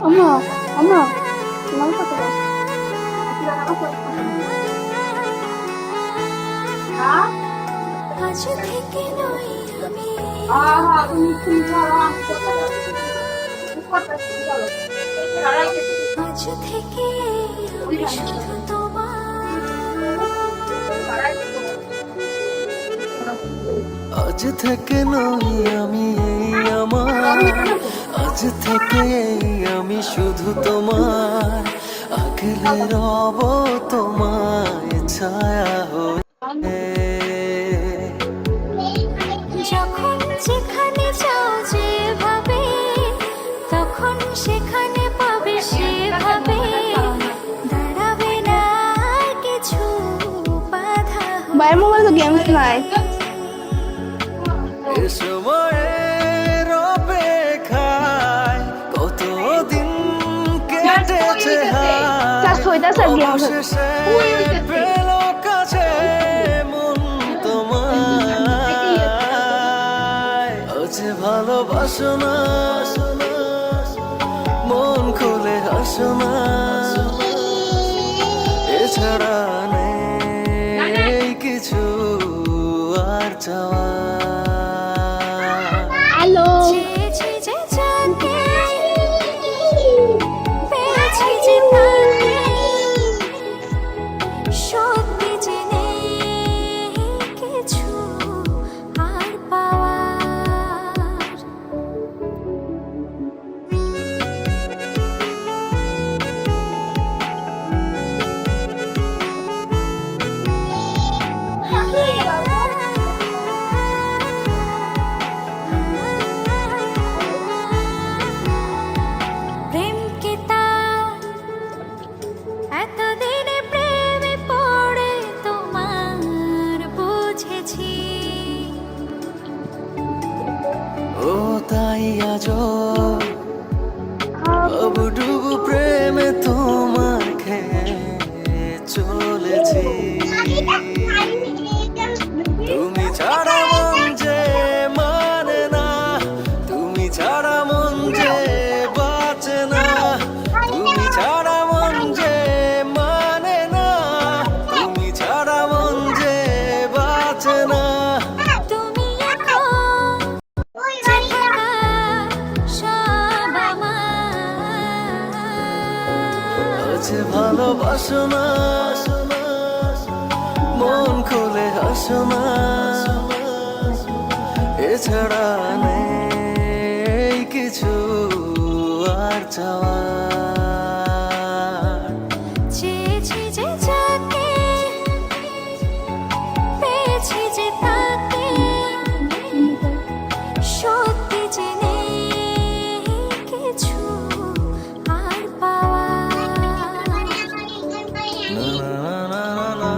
అమ్మా అమ్మా నవ్వుతా আজ থেকে নই আমি আজ থেকে আমি শুধু তোমার আজ থেকে নই আমি আমার আজ থেকে আমি শুধু তোমার আগলে রব তোমায় ছায়া হয়ে যখন যেখানে যাও যেভাবে তখন সেখানে পাবে সেভাবে দাঁড়াবে না কিছু বাধা বাইরের মোবাইলে তো গেমস নাই এ সময়ের অপেক্ষায় কতদিন কেটেছে স্যার সইতা স্যার গেম অবশেষে পেল কাছে মন তোমায় আজ ভালোবাসো না মন খুলে হাসো না এছাড়া নেই কিছু আর চাওয়া হ্যালো চেয়েছি যে যাকে পেয়েছি যে তাকে সত্যি জেনে কিছু আর পাওয়ার প্রেমকে তার এতদিনে প্রেমে পড়ে তোমার বুঝেছি ও তাই আজ ডুবু প্রেমে তোমার খেয়ে চলেছি তুমি ছাড়া মন যে মানে না তুমি ছাড়া মন যে বাঁচে না তুমি ছাড়া মন যে মানে না তুমি ছাড়া মন যে বাঁচে না তুমি এখন যে থাকা সব আমার আজ ভালোবাসো না মন খুলে হাসো না এছাড়া নেই কিছু আর চাওয়া চেয়েছি যে যাকে পেয়েছি যে তাকে সত্যি জেনে কিছু আর পাওয়ার না, না, না, না, না।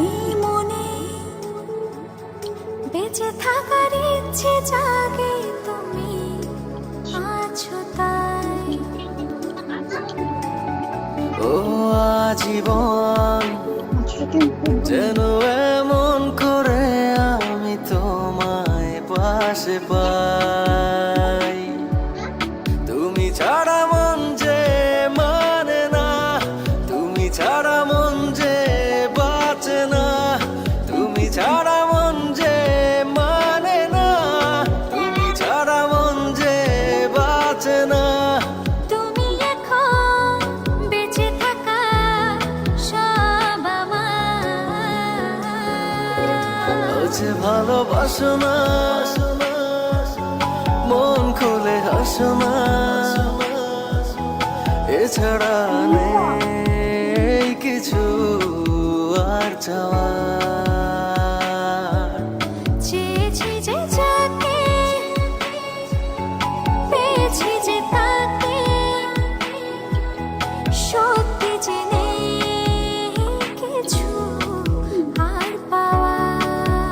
এই মনে বেঁচে থাকার ইচ্ছে জাগে তুমি আছো তাই ও আজীবন যেন এমন করে আমি তোমায় পাশে পাই তুমি ছাড়া মন যে মানে না তুমি ছাড়া মন যে বাঁচে না তুমি ছাড়া মন যে মানে না তুমি ছাড়া মন যে বাঁচে না তুমি এখন বেঁচে থাকা সব আমার আজ ভালোবাসো না মন খুলে হাসো না এছাড়া নেই কিছু আর চাওয়া চেয়েছি যে যাকে পেয়েছি যে তাকে সত্যি